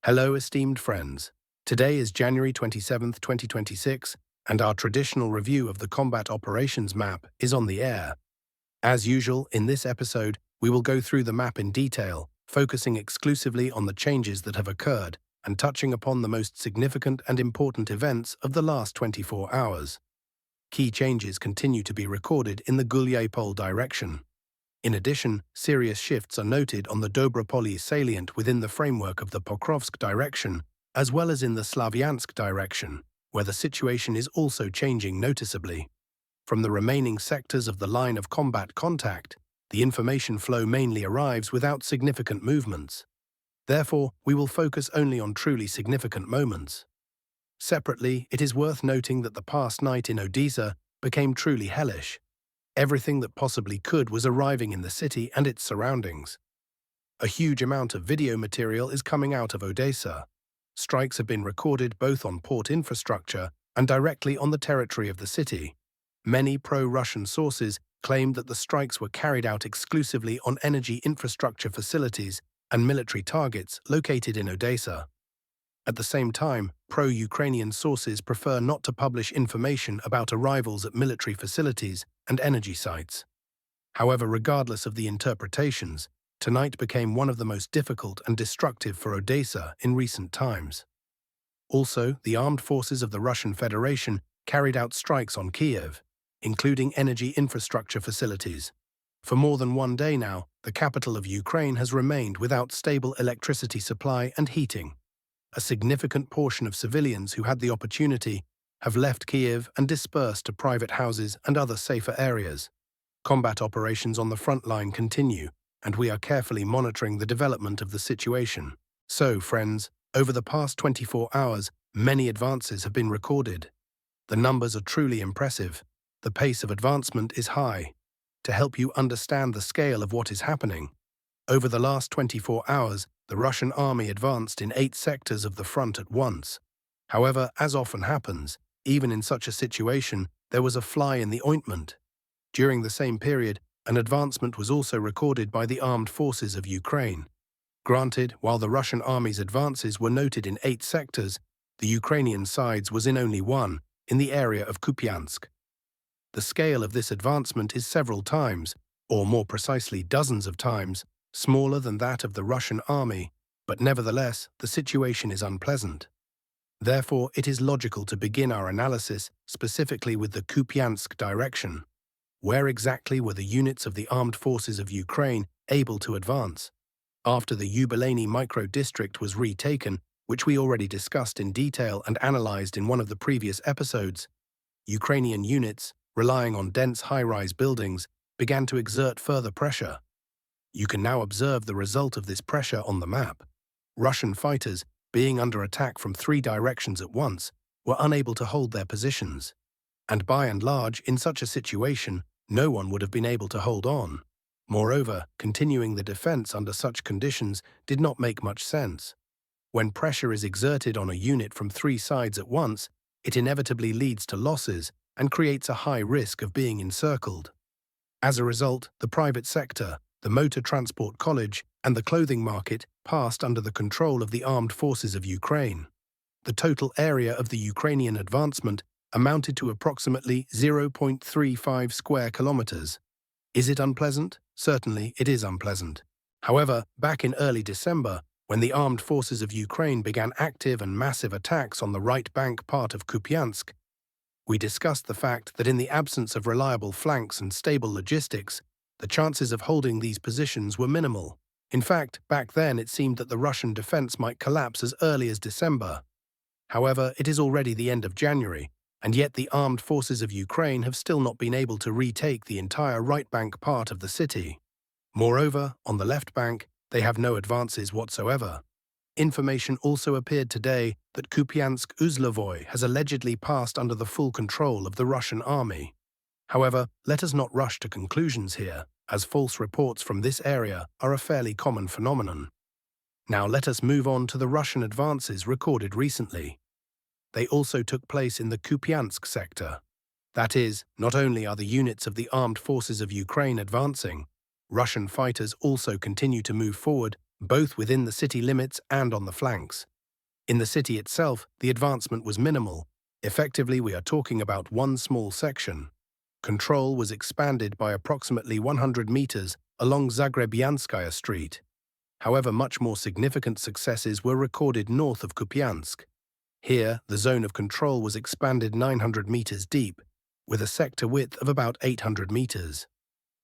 Hello, esteemed friends. Today is January 27th, 2026, and our traditional review of the combat operations map is on the air. As usual, in this episode, we will go through the map in detail, focusing exclusively on the changes that have occurred and touching upon the most significant and important events of the last 24 hours. Key changes continue to be recorded in the Gulyapol direction. In addition, serious shifts are noted on the Doorra salient within the framework of the Pokrovsk direction, as well as in the Slavyansk direction, where the situation is also changing noticeably. From the remaining sectors of the line of combat contact, the information flow mainly arrives without significant movements. Therefore, we will focus only on truly significant moments. Separately, it is worth noting that the past night in Odesa became truly hellish. Everything that possibly could was arriving in the city and its surroundings. A huge amount of video material is coming out of Odesa. Strikes have been recorded both on port infrastructure and directly on the territory of the city. Many pro-Russian sources claimed that the strikes were carried out exclusively on energy infrastructure facilities and military targets located in Odesa. At the same time, pro-Ukrainian sources prefer not to publish information about arrivals at military facilities and energy sites. However, regardless of the interpretations, tonight became one of the most difficult and destructive for Odesa in recent times. Also, the armed forces of the Russian Federation carried out strikes on Kiev, including energy infrastructure facilities. For more than one day now, the capital of Ukraine has remained without stable electricity supply and heating. A significant portion of civilians who had the opportunity have left Kiev and dispersed to private houses and other safer areas. Combat operations on the front line continue, and we are carefully monitoring the development of the situation. So, friends, over the past 24 hours, many advances have been recorded. The numbers are truly impressive. The pace of advancement is high. To help you understand the scale of what is happening, over the last 24 hours, the Russian army advanced in 8 sectors of the front at once. However, as often happens, even in such a situation, there was a fly in the ointment. During the same period, an advancement was also recorded by the armed forces of Ukraine. Granted, while the Russian army's advances were noted in 8 sectors, the Ukrainian side's was in only 1, in the area of Kupiansk. The scale of this advancement is several times, or more precisely dozens of times, smaller than that of the Russian army, but nevertheless, the situation is unpleasant. Therefore, it is logical to begin our analysis specifically with the Kupiansk direction. Where exactly were the units of the armed forces of Ukraine able to advance? After the Yubileyny micro-district was retaken, which we already discussed in detail and analyzed in one of the previous episodes, Ukrainian units, relying on dense high-rise buildings, began to exert further pressure. You can now observe the result of this pressure on the map. Russian fighters, being under attack from 3 directions at once, were unable to hold their positions. And by and large, in such a situation, no one would have been able to hold on. Moreover, continuing the defense under such conditions did not make much sense. When pressure is exerted on a unit from 3 sides at once, it inevitably leads to losses and creates a high risk of being encircled. As a result, the private sector, the motor transport college, and the clothing market passed under the control of the armed forces of Ukraine. The total area of the Ukrainian advancement amounted to approximately 0.35 square kilometers. Is it unpleasant? Certainly, it is unpleasant. However, back in early December, when the armed forces of Ukraine began active and massive attacks on the right bank part of Kupiansk, we discussed the fact that in the absence of reliable flanks and stable logistics, the chances of holding these positions were minimal. In fact, back then it seemed that the Russian defense might collapse as early as December. However, it is already the end of January, and yet the armed forces of Ukraine have still not been able to retake the entire right bank part of the city. Moreover, on the left bank, they have no advances whatsoever. Information also appeared today that Kupiansk-Uzlovoy has allegedly passed under the full control of the Russian army. However, let us not rush to conclusions here, as false reports from this area are a fairly common phenomenon. Now let us move on to the Russian advances recorded recently. They also took place in the Kupiansk sector. That is, not only are the units of the armed forces of Ukraine advancing, Russian fighters also continue to move forward, both within the city limits and on the flanks. In the city itself, the advancement was minimal. Effectively, we are talking about one small section. Control was expanded by approximately 100 meters along Zaporizhzhia Street. However, much more significant successes were recorded north of Kupiansk. Here, the zone of control was expanded 900 meters deep, with a sector width of about 800 meters.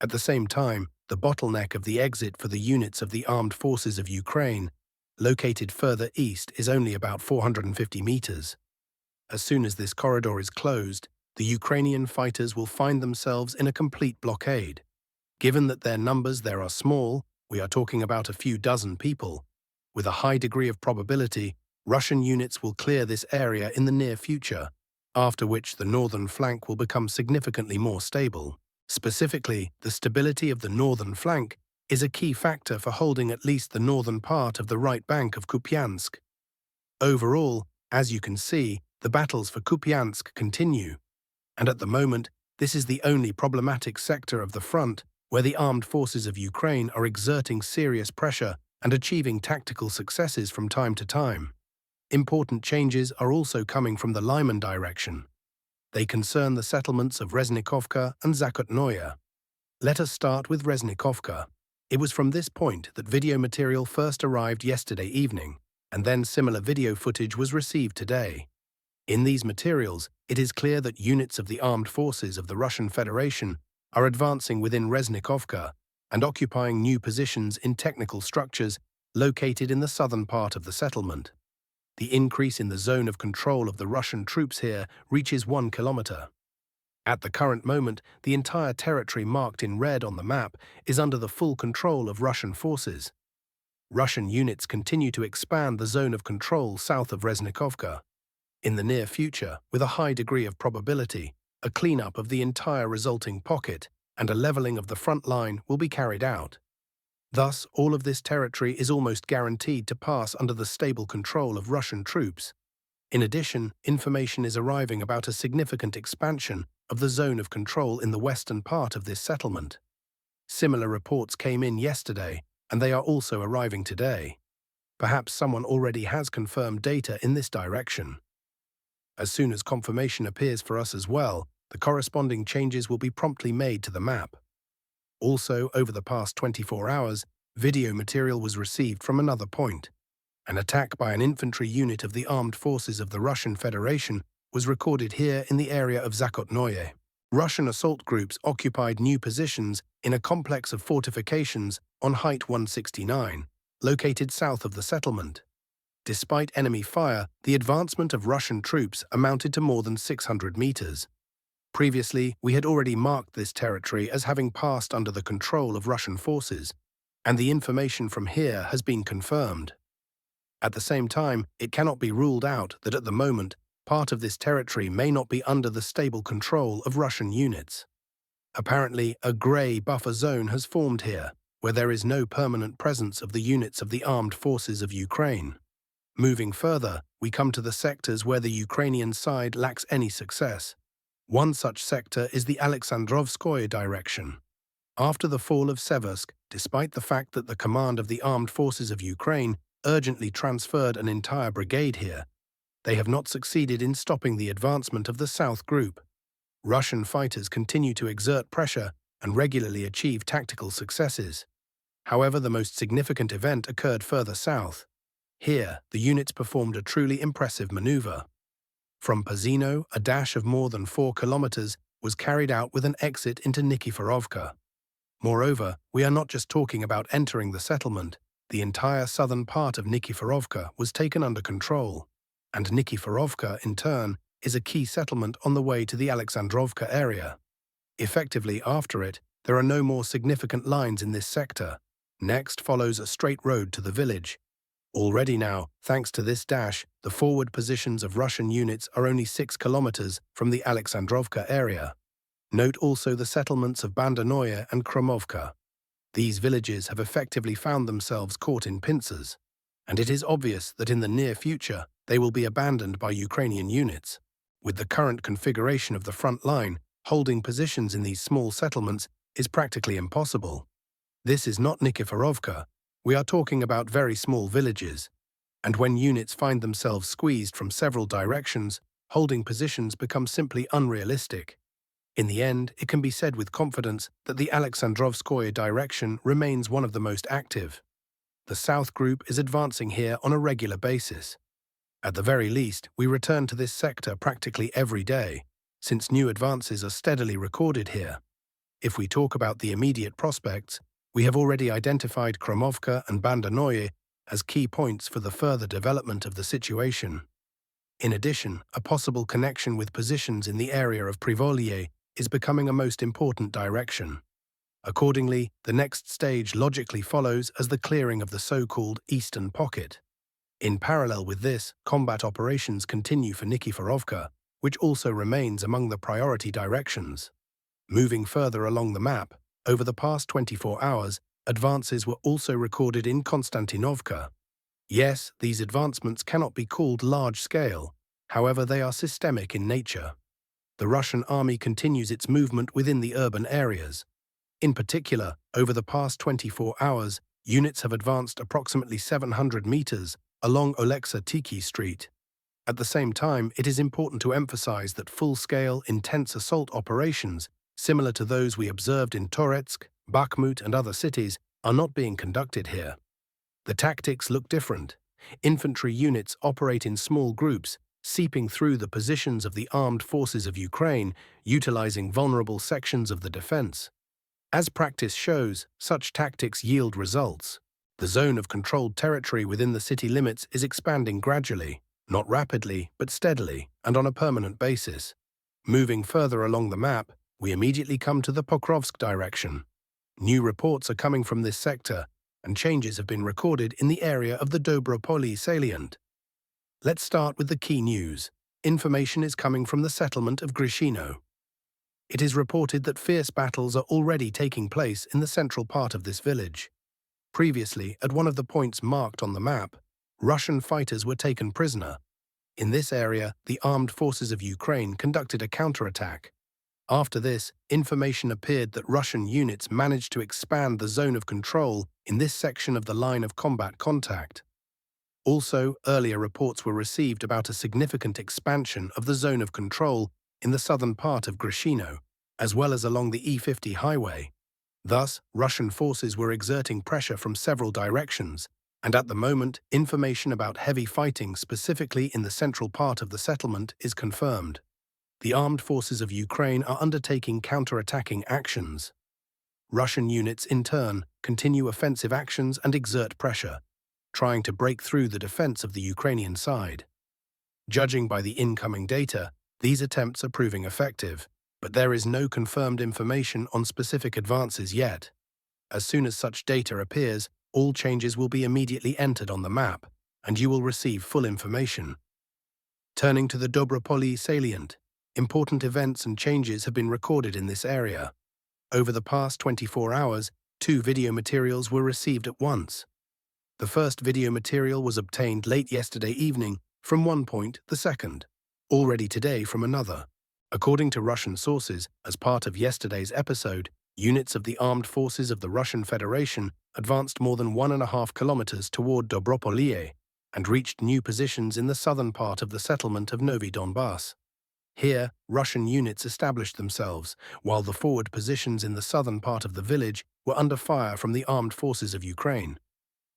At the same time, the bottleneck of the exit for the units of the armed forces of Ukraine, located further east, is only about 450 meters. As soon as this corridor is closed, the Ukrainian fighters will find themselves in a complete blockade. Given that their numbers there are small, we are talking about a few dozen people, with a high degree of probability, Russian units will clear this area in the near future, after which the northern flank will become significantly more stable. Specifically, the stability of the northern flank is a key factor for holding at least the northern part of the right bank of Kupiansk. Overall, as you can see, the battles for Kupiansk continue, and at the moment, this is the only problematic sector of the front where the armed forces of Ukraine are exerting serious pressure and achieving tactical successes from time to time. Important changes are also coming from the Lyman direction. They concern the settlements of Reznikovka and Zaporizhzhia. Let us start with Reznikovka. It was from this point that video material first arrived yesterday evening, and then similar video footage was received today. In these materials, it is clear that units of the armed forces of the Russian Federation are advancing within Reznikovka and occupying new positions in technical structures located in the southern part of the settlement. The increase in the zone of control of the Russian troops here reaches 1 kilometer. At the current moment, the entire territory marked in red on the map is under the full control of Russian forces. Russian units continue to expand the zone of control south of Reznikovka. In the near future, with a high degree of probability, a cleanup of the entire resulting pocket and a leveling of the front line will be carried out. Thus, all of this territory is almost guaranteed to pass under the stable control of Russian troops. In addition, information is arriving about a significant expansion of the zone of control in the western part of this settlement. Similar reports came in yesterday, and they are also arriving today. Perhaps someone already has confirmed data in this direction. As soon as confirmation appears for us as well, the corresponding changes will be promptly made to the map. Also, over the past 24 hours, video material was received from another point. An attack by an infantry unit of the armed forces of the Russian Federation was recorded here in the area of Zaporizhzhia. Russian assault groups occupied new positions in a complex of fortifications on height 169, located south of the settlement. Despite enemy fire, the advancement of Russian troops amounted to more than 600 meters. Previously, we had already marked this territory as having passed under the control of Russian forces, and the information from here has been confirmed. At the same time, it cannot be ruled out that at the moment, part of this territory may not be under the stable control of Russian units. Apparently, a grey buffer zone has formed here, where there is no permanent presence of the units of the armed forces of Ukraine. Moving further, we come to the sectors where the Ukrainian side lacks any success. One such sector is the Alexandrovskoye direction. After the fall of Seversk, despite the fact that the command of the armed forces of Ukraine urgently transferred an entire brigade here, they have not succeeded in stopping the advancement of the South Group. Russian fighters continue to exert pressure and regularly achieve tactical successes. However, the most significant event occurred further south. Here, the units performed a truly impressive maneuver. From Pazino, a dash of more than 4 kilometers was carried out with an exit into Nikiforovka. Moreover, we are not just talking about entering the settlement. The entire southern part of Nikiforovka was taken under control, and Nikiforovka, in turn, is a key settlement on the way to the Alexandrovka area. Effectively, after it, there are no more significant lines in this sector. Next follows a straight road to the village. Already now, thanks to this dash, the forward positions of Russian units are only 6 kilometers from the Alexandrovka area. Note also the settlements of Bandanoye and Kromovka. These villages have effectively found themselves caught in pincers, and it is obvious that in the near future they will be abandoned by Ukrainian units. With the current configuration of the front line, holding positions in these small settlements is practically impossible. This is not Nikiforovka. We are talking about very small villages. And when units find themselves squeezed from several directions, holding positions becomes simply unrealistic. In the end, it can be said with confidence that the Alexandrovskoye direction remains one of the most active. The South Group is advancing here on a regular basis. At the very least, we return to this sector practically every day, since new advances are steadily recorded here. If we talk about the immediate prospects, we have already identified Khromovka and Bandanoye as key points for the further development of the situation. In addition, a possible connection with positions in the area of Privolye is becoming a most important direction. Accordingly, the next stage logically follows as the clearing of the so-called Eastern Pocket. In parallel with this, combat operations continue for Nikiforovka, which also remains among the priority directions. Moving further along the map, over the past 24 hours, advances were also recorded in Constantinovka. Yes, these advancements cannot be called large-scale, however they are systemic in nature. The Russian army continues its movement within the urban areas. In particular, over the past 24 hours, units have advanced approximately 700 meters along Oleksy Street. At the same time, it is important to emphasize that full-scale, intense assault operations, similar to those we observed in Toretsk, Bakhmut and other cities, are not being conducted here. The tactics look different. Infantry units operate in small groups, seeping through the positions of the armed forces of Ukraine, utilizing vulnerable sections of the defense. As practice shows, such tactics yield results. The zone of controlled territory within the city limits is expanding gradually, not rapidly, but steadily, and on a permanent basis. Moving further along the map, we immediately come to the Pokrovsk direction. New reports are coming from this sector, and changes have been recorded in the area of the Doorra salient. Let's start with the key news. Information is coming from the settlement of Grishino. It is reported that fierce battles are already taking place in the central part of this village. Previously, at one of the points marked on the map, Russian fighters were taken prisoner. In this area, the armed forces of Ukraine conducted a counterattack. After this, information appeared that Russian units managed to expand the zone of control in this section of the line of combat contact. Also, earlier reports were received about a significant expansion of the zone of control in the southern part of Grishino, as well as along the E50 highway. Thus, Russian forces were exerting pressure from several directions, and at the moment, information about heavy fighting specifically in the central part of the settlement is confirmed. The armed forces of Ukraine are undertaking counter-attacking actions. Russian units, in turn, continue offensive actions and exert pressure, trying to break through the defense of the Ukrainian side. Judging by the incoming data, these attempts are proving effective, but there is no confirmed information on specific advances yet. As soon as such data appears, all changes will be immediately entered on the map, and you will receive full information. Turning to the Doorra salient, important events and changes have been recorded in this area. Over the past 24 hours, 2 video materials were received at once. The first video material was obtained late yesterday evening from one point, the second, already today from another. According to Russian sources, as part of yesterday's episode, units of the armed forces of the Russian Federation advanced more than 1.5 kilometers toward Dobropolye and reached new positions in the southern part of the settlement of Novy Donbass. Here, Russian units established themselves, while the forward positions in the southern part of the village were under fire from the armed forces of Ukraine.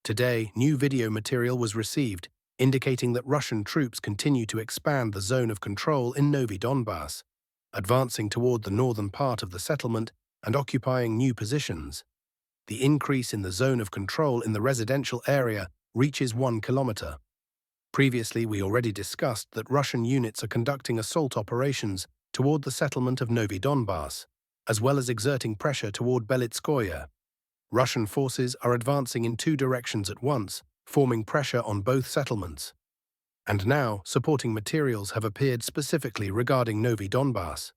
Today, new video material was received, indicating that Russian troops continue to expand the zone of control in Novy Donbass, advancing toward the northern part of the settlement and occupying new positions. The increase in the zone of control in the residential area reaches 1 kilometer. Previously, we already discussed that Russian units are conducting assault operations toward the settlement of Novy Donbass, as well as exerting pressure toward Belitskoye. Russian forces are advancing in 2 directions at once, forming pressure on both settlements. And now, supporting materials have appeared specifically regarding Novy Donbass.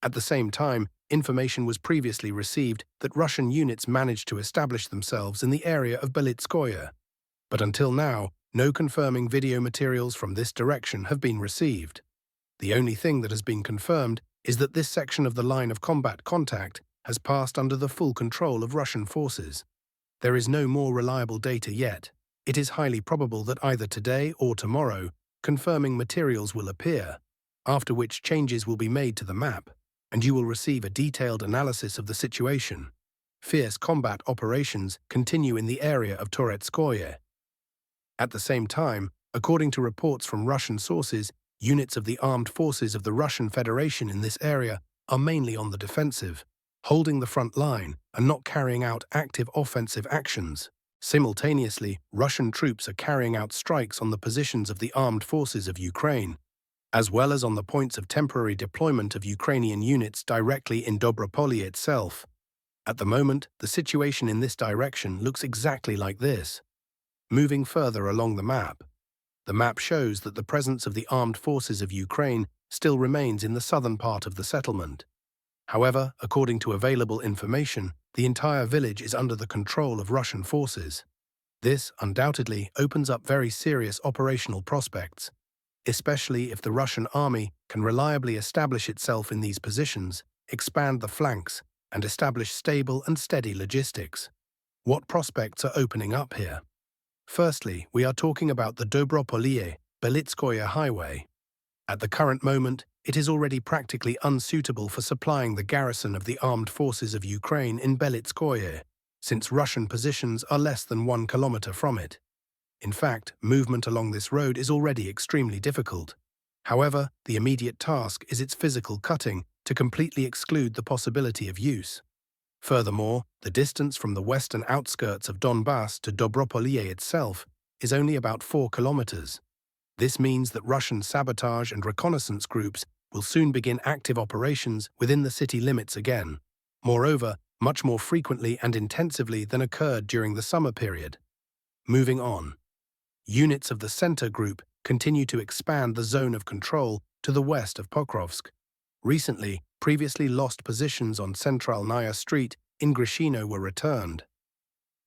At the same time, information was previously received that Russian units managed to establish themselves in the area of Belitskoye. But until now, no confirming video materials from this direction have been received. The only thing that has been confirmed is that this section of the line of combat contact has passed under the full control of Russian forces. There is no more reliable data yet. it is highly probable that either today or tomorrow, confirming materials will appear, after which changes will be made to the map, and you will receive a detailed analysis of the situation. Fierce combat operations continue in the area of Toretsk. At the same time, according to reports from Russian sources, units of the armed forces of the Russian Federation in this area are mainly on the defensive, holding the front line and not carrying out active offensive actions. Simultaneously, Russian troops are carrying out strikes on the positions of the armed forces of Ukraine, as well as on the points of temporary deployment of Ukrainian units directly in Doorra itself. At the moment, the situation in this direction looks exactly like this. Moving further along the map shows that the presence of the armed forces of Ukraine still remains in the southern part of the settlement. However, according to available information, the entire village is under the control of Russian forces. This undoubtedly opens up very serious operational prospects, especially if the Russian army can reliably establish itself in these positions, expand the flanks, and establish stable and steady logistics. What prospects are opening up here? Firstly, we are talking about the Doorra-Belitskoye highway. At the current moment, it is already practically unsuitable for supplying the garrison of the armed forces of Ukraine in Belitskoye, since Russian positions are less than 1 kilometer from it. In fact, movement along this road is already extremely difficult. However, the immediate task is its physical cutting to completely exclude the possibility of use. Furthermore, the distance from the western outskirts of Donbass to Doorra itself is only about 4 kilometers. This means that Russian sabotage and reconnaissance groups will soon begin active operations within the city limits again. Moreover, much more frequently and intensively than occurred during the summer period. Moving on. Units of the Center Group continue to expand the zone of control to the west of Pokrovsk. Recently, previously lost positions on Centralnaya Street in Grishino were returned.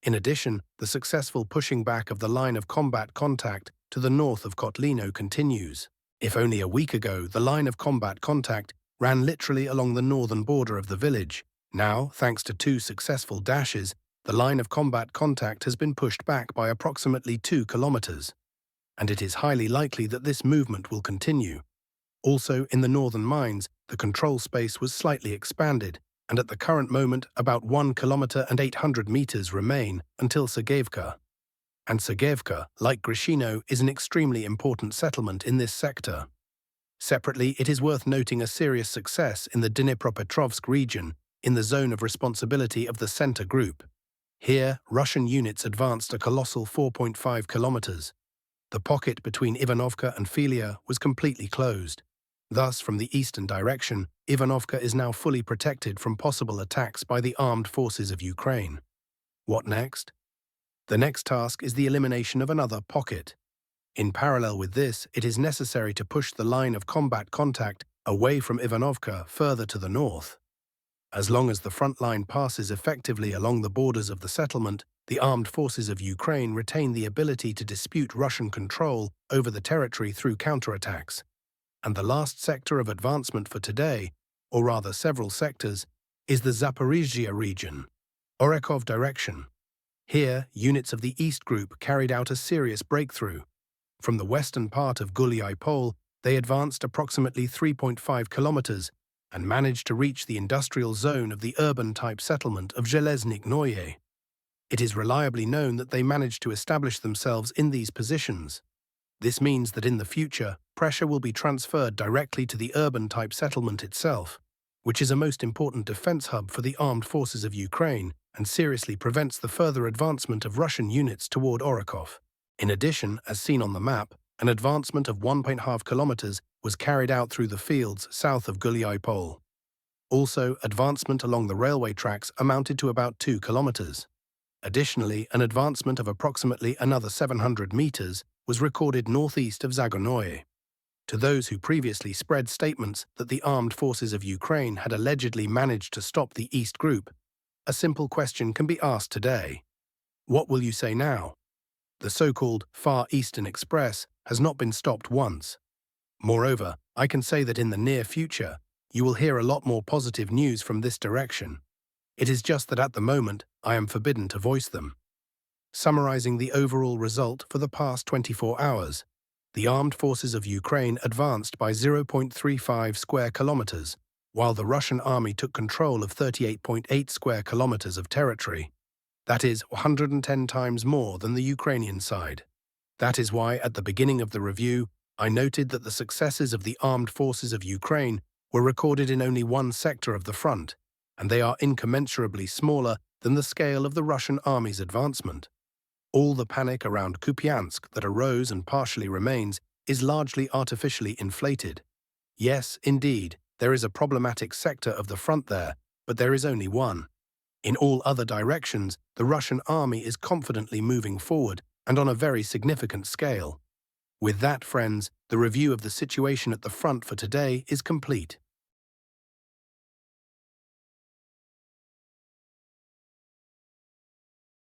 In addition, the successful pushing back of the line of combat contact to the north of Kotlino continues. If only a week ago the line of combat contact ran literally along the northern border of the village, now, thanks to 2 successful dashes, the line of combat contact has been pushed back by approximately 2 kilometers. And it is highly likely that this movement will continue. Also, in the northern mines, the control space was slightly expanded, and at the current moment about 1 kilometer and 800 meters remain until Sergeyevka. And Sergeyevka, like Grishino, is an extremely important settlement in this sector. Separately, it is worth noting a serious success in the Dnipropetrovsk region, in the zone of responsibility of the Center Group. Here, Russian units advanced a colossal 4.5 kilometers. The pocket between Ivanovka and Filia was completely closed. Thus, from the eastern direction, Ivanovka is now fully protected from possible attacks by the armed forces of Ukraine. What next? The next task is the elimination of another pocket. In parallel with this, it is necessary to push the line of combat contact away from Ivanovka further to the north. As long as the front line passes effectively along the borders of the settlement, the armed forces of Ukraine retain the ability to dispute Russian control over the territory through counterattacks. And the last sector of advancement for today, or rather several sectors, is the Zaporizhzhia region, Orekov direction. Here, units of the East Group carried out a serious breakthrough. From the western part of Guliai-Pol, they advanced approximately 3.5 kilometers and managed to reach the industrial zone of the urban-type settlement of Zheleznik-Noye. It is reliably known that they managed to establish themselves in these positions. This means that in the future, pressure will be transferred directly to the urban-type settlement itself, which is a most important defense hub for the armed forces of Ukraine and seriously prevents the further advancement of Russian units toward Orekov. In addition, as seen on the map, an advancement of 1.5 kilometers was carried out through the fields south of Guliai-Pol. Also, advancement along the railway tracks amounted to about 2 kilometers. Additionally, an advancement of approximately another 700 meters was recorded northeast of Zagonoye. To those who previously spread statements that the armed forces of Ukraine had allegedly managed to stop the East Group, a simple question can be asked today. What will you say now? The so-called Far Eastern Express has not been stopped once. Moreover, I can say that in the near future, you will hear a lot more positive news from this direction. It is just that at the moment, I am forbidden to voice them. Summarizing the overall result for the past 24 hours, the armed forces of Ukraine advanced by 0.35 square kilometers, while the Russian army took control of 38.8 square kilometers of territory. That is 110 times more than the Ukrainian side. That is why, at the beginning of the review, I noted that the successes of the armed forces of Ukraine were recorded in only one sector of the front, and they are incommensurably smaller than the scale of the Russian army's advancement. All the panic around Kupiansk that arose and partially remains is largely artificially inflated. Yes, indeed, there is a problematic sector of the front there, but there is only one. In all other directions, the Russian army is confidently moving forward and on a very significant scale. With that, friends, the review of the situation at the front for today is complete.